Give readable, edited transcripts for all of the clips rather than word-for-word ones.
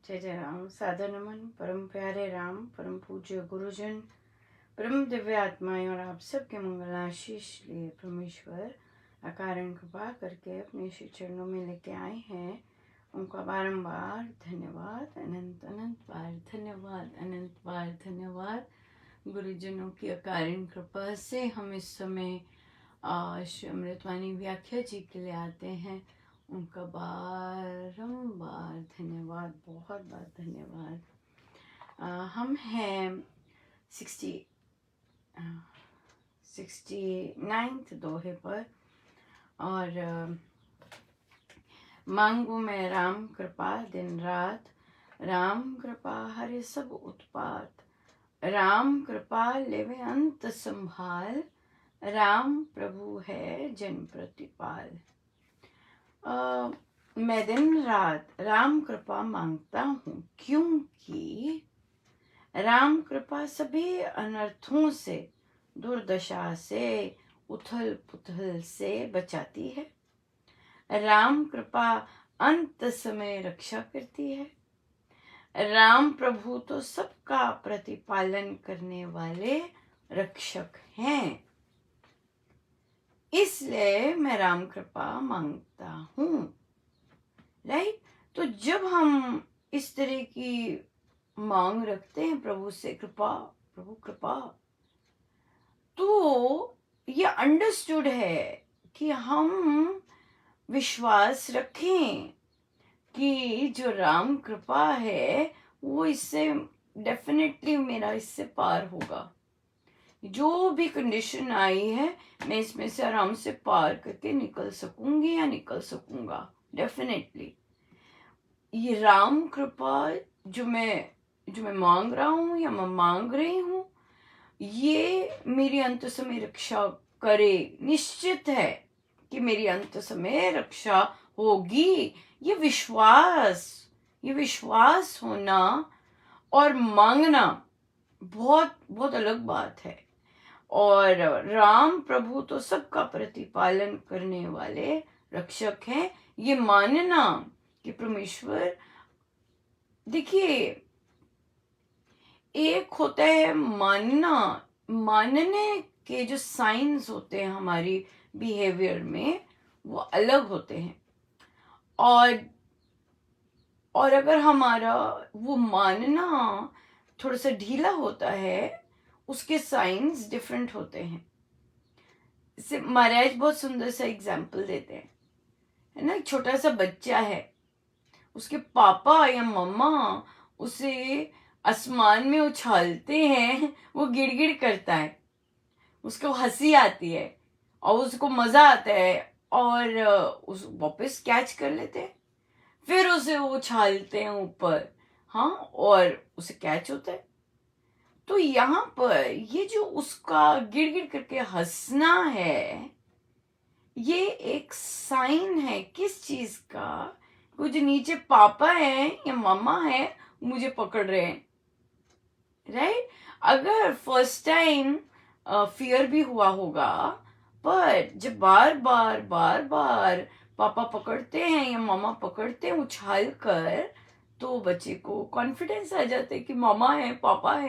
जय जय राम। सादर नमन परम प्यारे राम, परम पूज्य गुरुजन, परम दिव्य आत्माएं और आप सबके मंगल आशीष लिए परमेश्वर अकारण कृपा करके अपने श्री चरणों में लेके आए हैं। उनका बारंबार धन्यवाद, अनंत अनंत बार धन्यवाद, अनंत बार धन्यवाद। गुरुजनों की अकारण कृपा से हम इस समय श्री अमृतवाणी व्याख्या जी के लिए आते हैं। उनका बारंबार धन्यवाद, बहुत बार धन्यवाद। हम हैं 69th दोहे पर और मांगू मैं राम कृपा दिन रात, राम कृपा हरे सब उत्पात, राम कृपा लेवे अंत संभाल, राम प्रभु है जन प्रतिपाल। मैं दिन रात राम कृपा मांगता हूँ, क्योंकि राम कृपा सभी अनर्थों से, दुर्दशा से, उथल पुथल से बचाती है। राम कृपा अंत समय रक्षा करती है। राम प्रभु तो सबका प्रतिपालन करने वाले रक्षक हैं, इसलिए मैं राम कृपा मांगता हूँ। राइट? तो जब हम इस तरह की मांग रखते हैं प्रभु से, कृपा प्रभु कृपा, तो ये अंडरस्टूड है कि हम विश्वास रखें कि जो राम कृपा है वो इससे डेफिनेटली मेरा इससे पार होगा। जो भी कंडीशन आई है मैं इसमें से आराम से पार करके निकल सकूंगी या निकल सकूंगा डेफिनेटली। ये राम कृपा जो मैं मांग रहा हूँ या मैं मांग रही हूँ, ये मेरी अंत समय रक्षा करे। निश्चित है कि मेरी अंत समय रक्षा होगी। ये विश्वास होना और मांगना बहुत बहुत अलग बात है। और राम प्रभु तो सबका प्रतिपालन करने वाले रक्षक हैं, ये मानना कि परमेश्वर, देखिए एक होता है मानने के जो साइंस होते हैं हमारी बिहेवियर में, वो अलग होते हैं। और अगर हमारा वो मानना थोड़ा सा ढीला होता है, उसके साइंस डिफरेंट होते हैं। इससे महाराज बहुत सुंदर सा एग्जाम्पल देते हैं, है ना। एक छोटा सा बच्चा है, उसके पापा या मम्मा उसे आसमान में उछालते हैं, वो गिड़गिड़ करता है, उसको हंसी आती है और उसको मजा आता है और उस वापस कैच कर लेते हैं, फिर उसे वो उछालते हैं ऊपर, हाँ, और उसे कैच होता है। तो यहाँ पर ये जो उसका गिड़गिड़ करके हंसना है, ये एक साइन है किस चीज का? वो जो नीचे पापा है या मामा है मुझे पकड़ रहे हैं। राइट? अगर फर्स्ट टाइम फियर भी हुआ होगा, पर जब बार बार पापा पकड़ते हैं या मामा पकड़ते हैं उछाल कर, तो बच्चे को कॉन्फिडेंस आ जाता है कि मामा है, पापा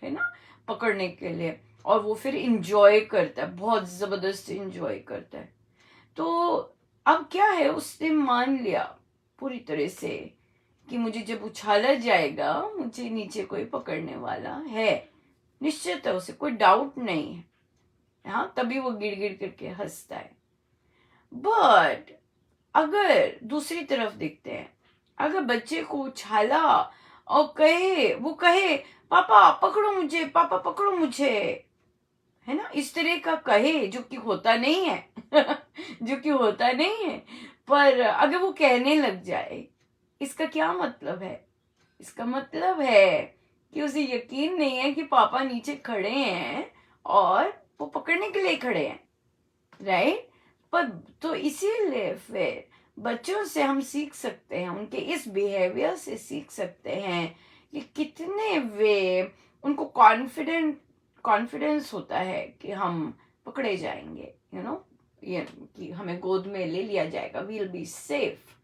है ना, पकड़ने के लिए। और वो फिर इंजॉय करता है, बहुत जबरदस्त इंजॉय करता है। तो अब क्या है, उसने मान लिया पूरी तरह से कि मुझे जब उछाला जाएगा मुझे नीचे कोई पकड़ने वाला है, निश्चित है, उसे कोई डाउट नहीं है। हाँ, तभी वो गिड़गिड़ करके हंसता है। बट अगर दूसरी तरफ देखते हैं, अगर बच्चे को उछाला और वो कहे पापा पकड़ो मुझे, पापा पकड़ो मुझे, है ना, इस तरह का कहे, जो कि होता नहीं है जो कि होता नहीं है, पर अगर वो कहने लग जाए, इसका क्या मतलब है? इसका मतलब है कि उसे यकीन नहीं है कि पापा नीचे खड़े हैं और वो पकड़ने के लिए खड़े हैं। राइट? पर तो इसीलिए फिर बच्चों से हम सीख सकते हैं, उनके इस बिहेवियर से सीख सकते हैं कि कितने वे उनको कॉन्फिडेंस होता है कि हम पकड़े जाएंगे, ये कि हमें गोद में ले लिया जाएगा, वील बी सेफ।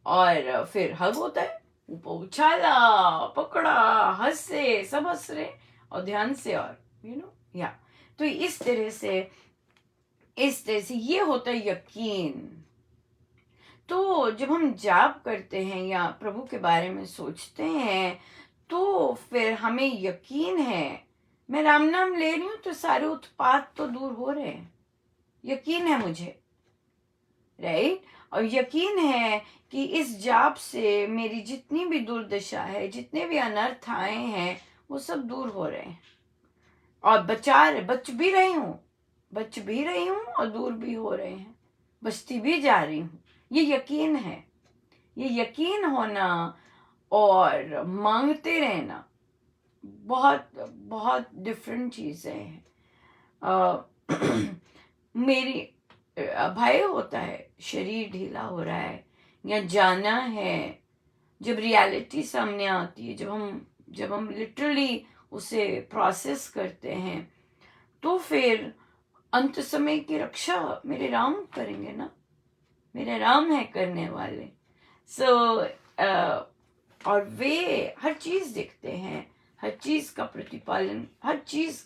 और फिर हग होता है, ऊपर उछाला, पकड़ा, हंसे, सब हंस रहे और ध्यान से, और या तो इस तरह से ये होता है यकीन। तो जब हम जाप करते हैं या प्रभु के बारे में सोचते हैं, तो फिर हमें यकीन है, मैं राम नाम ले रही हूं तो सारे उत्पात तो दूर हो रहे हैं, यकीन है मुझे, राइट। और यकीन है कि इस जाप से मेरी जितनी भी दुर्दशा है, जितने भी अनर्थ आए हैं, वो सब दूर हो रहे हैं, और बच भी रही हूँ और दूर भी हो रहे हैं, बचती भी जा रही हूँ। ये यकीन है। ये यकीन होना और मांगते रहना बहुत बहुत डिफरेंट चीजें हैं। मेरी भय होता है, शरीर ढीला हो रहा है या जाना है, जब रियलिटी सामने आती है, जब हम लिटरली उसे प्रोसेस करते हैं, तो फिर अंत समय की रक्षा मेरे राम करेंगे ना, मेरे राम है करने वाले। और वे हर चीज देखते हैं, हर चीज का प्रतिपालन, हर चीज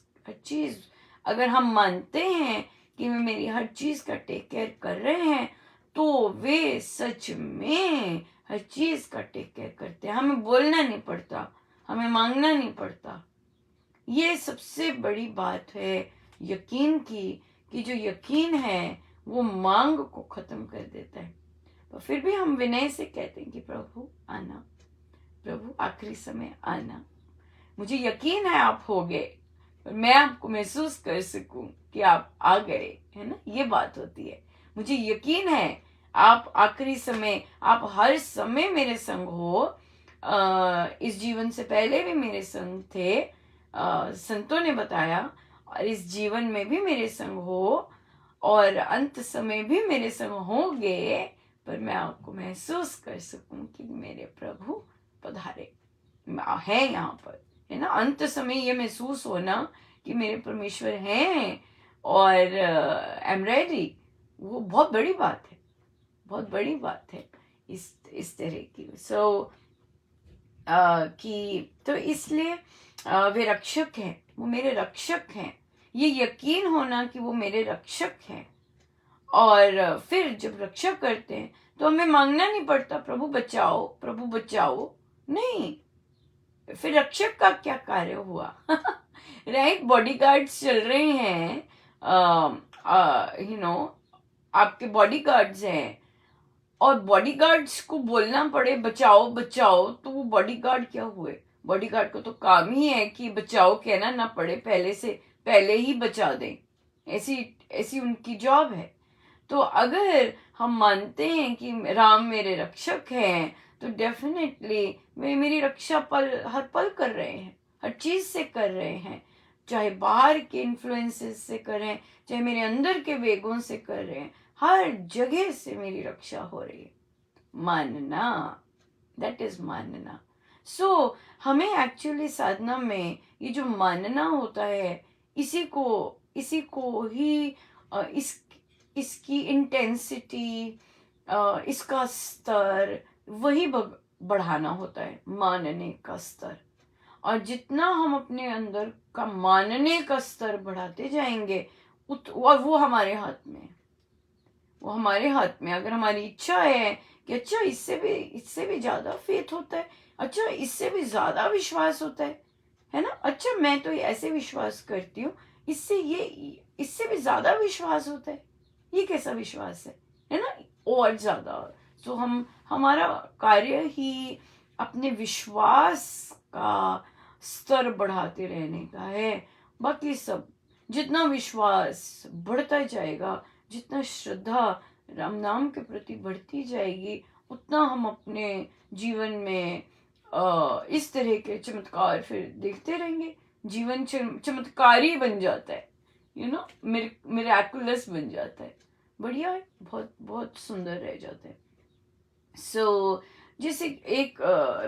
अगर हम मानते हैं कि वे मेरी हर चीज का टेक केयर कर रहे हैं, तो वे सच में हर चीज का टेक केयर करते हैं। हमें बोलना नहीं पड़ता, हमें मांगना नहीं पड़ता। ये सबसे बड़ी बात है यकीन की, कि जो यकीन है वो मांग को खत्म कर देता है। तो फिर भी हम विनय से कहते हैं कि प्रभु आना, प्रभु आखिरी समय आना। मुझे यकीन है आप हो गए, और मैं आपको महसूस कर सकूं कि आप आ गए, है ना, ये बात होती है। मुझे यकीन है आप आखिरी समय, आप हर समय मेरे संग हो। इस जीवन से पहले भी मेरे संग थे, संतों ने बताया, और इस जीवन में भी मेरे संग हो, और अंत समय भी मेरे संग होंगे, पर मैं आपको महसूस कर सकूं कि मेरे प्रभु पधारे हैं यहाँ पर, है ना। अंत समय ये महसूस होना कि मेरे परमेश्वर हैं और आई एम रेडी, वो बहुत बड़ी बात है, बहुत बड़ी बात है इस तरह की। कि तो इसलिए वे रक्षक हैं, वो मेरे रक्षक हैं। ये यकीन होना कि वो मेरे रक्षक हैं, और फिर जब रक्षा करते हैं तो हमें मांगना नहीं पड़ता प्रभु बचाओ, प्रभु बचाओ, नहीं। फिर रक्षक का क्या कार्य हुआ? राइट, बॉडीगार्ड्स चल रहे हैं, आपके बॉडीगार्ड्स हैं, और बॉडीगार्ड्स को बोलना पड़े बचाओ बचाओ, तो वो बॉडीगार्ड क्या हुए? बॉडीगार्ड को तो काम ही है कि बचाओ कहना ना पड़े, पहले ही बचा दें, ऐसी ऐसी उनकी जॉब है। तो अगर हम मानते हैं कि राम मेरे रक्षक हैं, तो डेफिनेटली वे मेरी रक्षा हर पल कर रहे हैं, हर चीज से कर रहे हैं, चाहे बाहर के इन्फ्लुएंसेस से कर रहे हैं, चाहे मेरे अंदर के वेगों से कर रहे हैं, हर जगह से मेरी रक्षा हो रही है। मानना, दैट इज मानना। हमें एक्चुअली साधना में ये जो मानना होता है, इसी को ही इसकी इंटेंसिटी, इसका स्तर वही बढ़ाना होता है, मानने का स्तर। और जितना हम अपने अंदर का मानने का स्तर बढ़ाते जाएंगे, और वो हमारे हाथ में, वो हमारे हाथ में। अगर हमारी इच्छा है कि अच्छा इससे भी ज्यादा फेथ होता है, अच्छा इससे भी ज्यादा विश्वास होता है ना, अच्छा मैं तो ऐसे विश्वास करती हूँ, इससे भी ज्यादा विश्वास होता है, ये कैसा विश्वास है ना, और ज्यादा। तो हमारा कार्य ही अपने विश्वास का स्तर बढ़ाते रहने का है। बाकी सब, जितना विश्वास बढ़ता जाएगा, जितना श्रद्धा राम नाम के प्रति बढ़ती जाएगी, उतना हम अपने जीवन में इस तरह के चमत्कार फिर देखते रहेंगे। जीवन चमत्कारी बन जाता है, मिरेकुलस बन जाता है, बढ़िया है, बहुत बहुत सुंदर रह जाता है। जैसे एक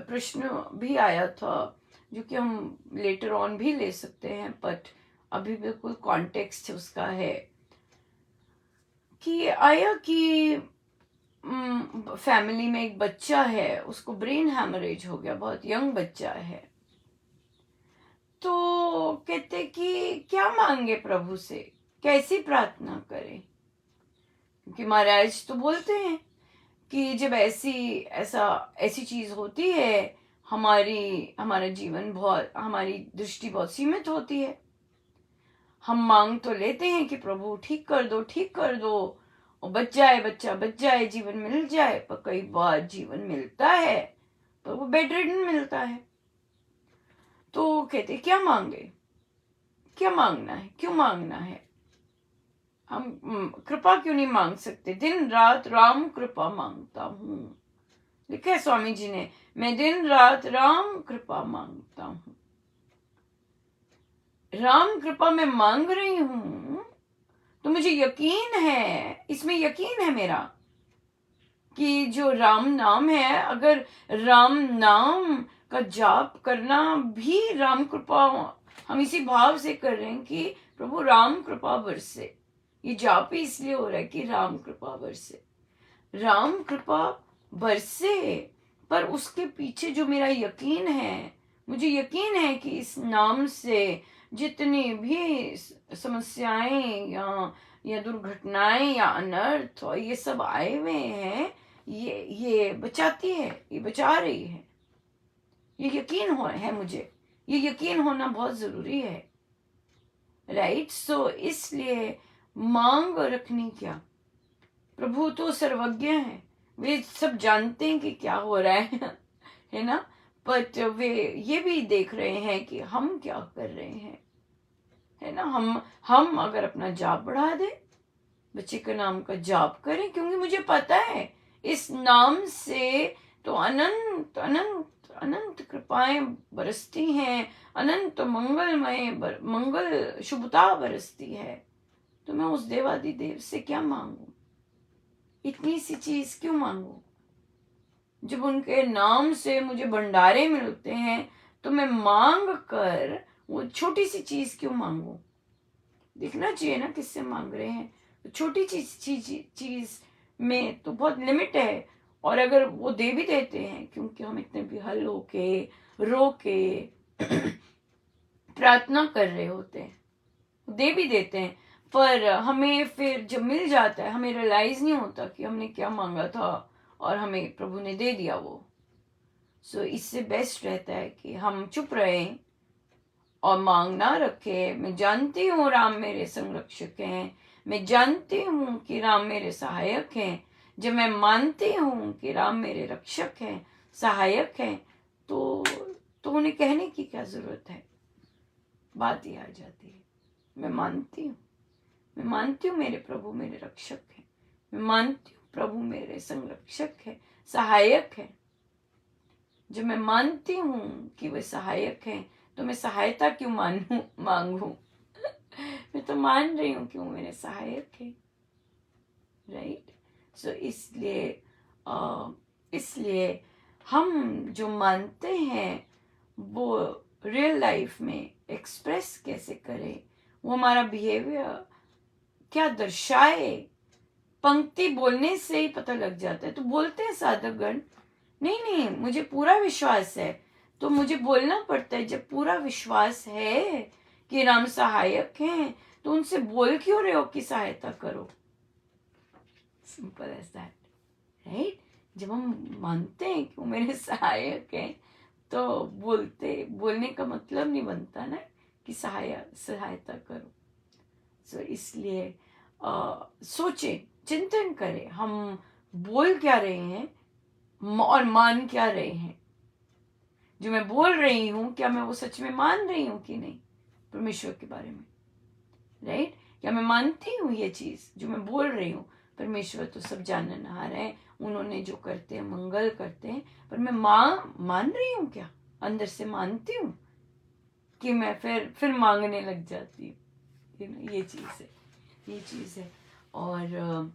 प्रश्न भी आया था, जो कि हम लेटर ऑन भी ले सकते हैं, बट अभी बिल्कुल कॉन्टेक्स्ट उसका है, कि आया कि फैमिली में एक बच्चा है, उसको ब्रेन हैमरेज हो गया, बहुत यंग बच्चा है। तो कहते कि क्या मांगे प्रभु से, कैसी प्रार्थना करें? क्योंकि महाराज तो बोलते हैं कि जब ऐसी चीज होती है, हमारा जीवन बहुत, हमारी दृष्टि बहुत सीमित होती है। हम मांग तो लेते हैं कि प्रभु ठीक कर दो, ठीक कर दो, और बच जाए, बच्चा बच जाए, जीवन मिल जाए। पर कई बार जीवन मिलता है पर वो बेड रिडन मिलता है। तो कहते क्या मांगे, क्या मांगना है, क्यों मांगना है? हम कृपा क्यों नहीं मांग सकते? दिन रात राम कृपा मांगता हूँ, लिखा है स्वामी जी ने, मैं दिन रात राम कृपा मांगता हूँ। राम कृपा मैं मांग रही हूँ, तो मुझे यकीन है, इसमें यकीन है मेरा कि जो राम नाम है, अगर राम नाम का जाप करना भी राम कृपा, हम इसी भाव से कर रहे हैं कि प्रभु राम कृपा बरसे। ये जाप ही इसलिए हो रहा है कि राम कृपा बरसे, राम कृपा बरसे। पर उसके पीछे जो मेरा यकीन है, मुझे यकीन है कि इस नाम से जितनी भी समस्याएं या दुर्घटनाएं या अनर्थ और ये सब आए हुए हैं, ये बचाती है, ये बचा रही है। ये यकीन है मुझे, ये यकीन होना बहुत जरूरी है। राइट? सो इसलिए मांग रखनी क्या, प्रभु तो सर्वज्ञ हैं, वे सब जानते हैं कि क्या हो रहा है ना? बट वे ये भी देख रहे हैं कि हम क्या कर रहे हैं, है ना? हम अगर अपना जाप बढ़ा दें, बच्चे के नाम का जाप करें, क्योंकि मुझे पता है इस नाम से तो अनंत अनंत अनंत कृपाएं बरसती हैं, अनंत मंगलमय मंगल शुभता बरसती है। तो मैं उस देवादिदेव से क्या मांगू, इतनी सी चीज क्यों मांगू? जब उनके नाम से मुझे भंडारे मिलते हैं, तो मैं मांग कर वो छोटी सी चीज क्यों मांगू? देखना चाहिए ना किससे मांग रहे हैं। तो छोटी चीज में तो बहुत लिमिट है, और अगर वो दे भी देते हैं, क्योंकि हम इतने विहल होके रो के प्रार्थना कर रहे होते हैं, दे भी देते हैं, पर हमें फिर जब मिल जाता है, हमें रियलाइज नहीं होता कि हमने क्या मांगा था और हमें प्रभु ने दे दिया वो। सो इससे बेस्ट रहता है कि हम चुप रहें और मांग ना रखे। मैं जानती हूँ राम मेरे संरक्षक हैं, मैं जानती हूँ कि राम मेरे सहायक हैं। जब मैं मानती हूँ कि राम मेरे रक्षक हैं, सहायक हैं, तो उन्हें कहने की क्या जरूरत है, बात ही आ जाती है। मैं मानती हूँ मेरे प्रभु मेरे रक्षक हैं, मैं मानती हूँ प्रभु मेरे संरक्षक है, सहायक है। जब मैं मानती हूँ कि वे सहायक हैं, तो मैं सहायता क्यों मांगू? मैं तो मान रही हूँ कि वो मेरे सहायक है। राइट? सो इसलिए हम जो मानते हैं वो रियल लाइफ में एक्सप्रेस कैसे करें, वो हमारा बिहेवियर क्या दर्शाए, पंक्ति बोलने से ही पता लग जाता है। तो बोलते हैं साधकगण, नहीं मुझे पूरा विश्वास है, तो मुझे बोलना पड़ता है। जब पूरा विश्वास है कि राम सहायक हैं, तो उनसे बोल क्यों रहे हो कि सहायता करो? Simple as that. राइट? जब हम मानते हैं कि वो मेरे सहायक हैं, तो बोलने का मतलब नहीं बनता ना कि सहायता करो। सो इसलिए सोचे, चिंतन करें, हम बोल क्या रहे हैं और मान क्या रहे हैं। जो मैं बोल रही हूँ, क्या मैं वो सच में मान रही हूँ कि नहीं परमेश्वर के बारे में? राइट? क्या मैं मानती हूँ ये चीज जो मैं बोल रही हूँ? परमेश्वर तो सब जाननहार है, उन्होंने जो करते हैं मंगल करते हैं। पर मैं मान रही हूँ क्या? अंदर से मानती हूँ कि मैं फिर मांगने लग जाती हूँ। ये चीज है। और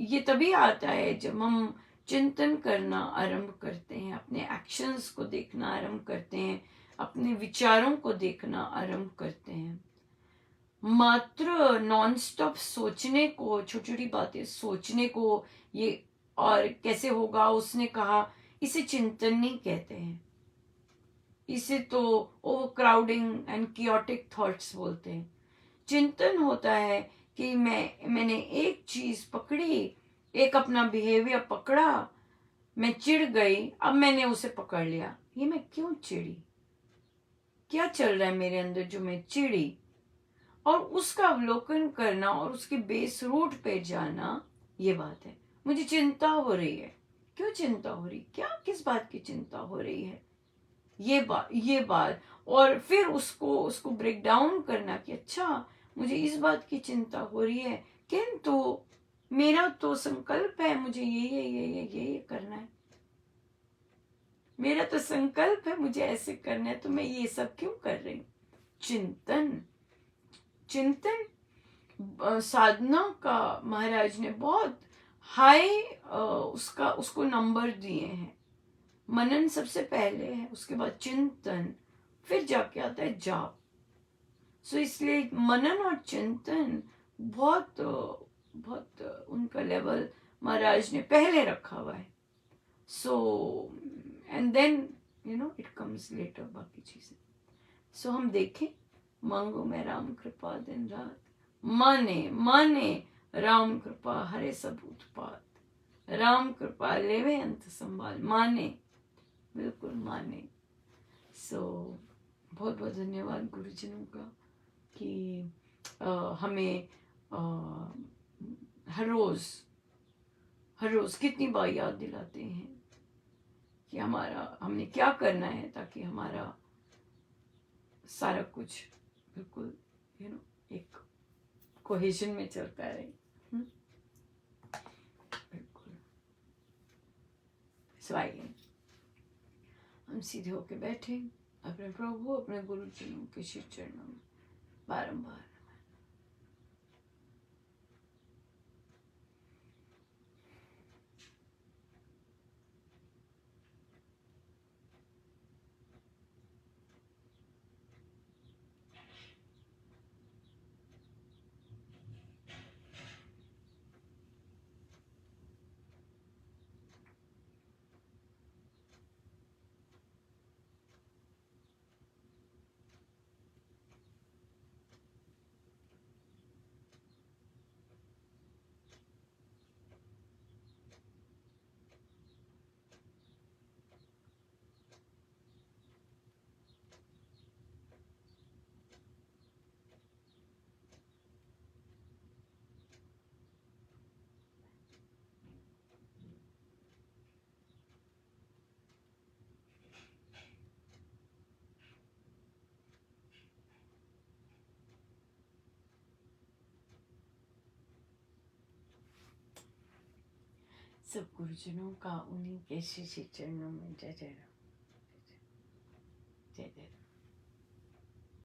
ये तभी आता है जब हम चिंतन करना आरंभ करते हैं, अपने एक्शंस को देखना आरंभ करते हैं, अपने विचारों को देखना आरंभ करते हैं। मात्र नॉन स्टॉप सोचने को, छोटी छोटी बातें सोचने को, ये और कैसे होगा, उसने कहा, इसे चिंतन नहीं कहते हैं। इसे तो over crowding and chaotic thoughts बोलते हैं। चिंतन होता है कि मैंने एक चीज पकड़ी, एक अपना बिहेवियर पकड़ा, मैं चिढ़ गई, अब मैंने उसे पकड़ लिया, ये मैं क्यों चिढ़ी, क्या चल रहा है मेरे अंदर जो मैं चिढ़ी, और उसका अवलोकन करना और उसके बेस रूट पे जाना, ये बात है। मुझे चिंता हो रही है, क्यों चिंता हो रही, क्या किस बात की चिंता हो रही है, ये बात। और फिर उसको उसको ब्रेक डाउन करना कि अच्छा, मुझे इस बात की चिंता हो रही है, किंतु मेरा तो संकल्प है, मुझे ये करना है, मेरा तो संकल्प है मुझे ऐसे करना है, तो मैं ये सब क्यों कर रही हूँ। चिंतन, चिंतन साधना का महाराज ने बहुत हाई उसको नंबर दिए हैं। मनन सबसे पहले है, उसके बाद चिंतन, फिर जाके आता है जाप। सो इसलिए मनन और चिंतन बहुत बहुत उनका लेवल महाराज ने पहले रखा हुआ है। So and then it comes later बाकी चीजें। सो हम देखें, मांगो मैं राम कृपा दिन रात, माने माने राम कृपा हरे सब उत्पात, राम कृपा लेवे अंत संभाल, माने, बिल्कुल माने। सो बहुत बहुत धन्यवाद गुरुजनों का कि हमें हर रोज कितनी बार याद दिलाते हैं कि हमने क्या करना है, ताकि हमारा सारा कुछ बिल्कुल एक कोहेजन में चलता रहे। बिल्कुल। स्वागत। हम सीधे होके बैठे अपने प्रभु, अपने गुरुजनों के श्री चरणों में बारंबार। सब गुरुजनों का उन्हीं के श्री चरणों में जय जय राम, जय जय राम।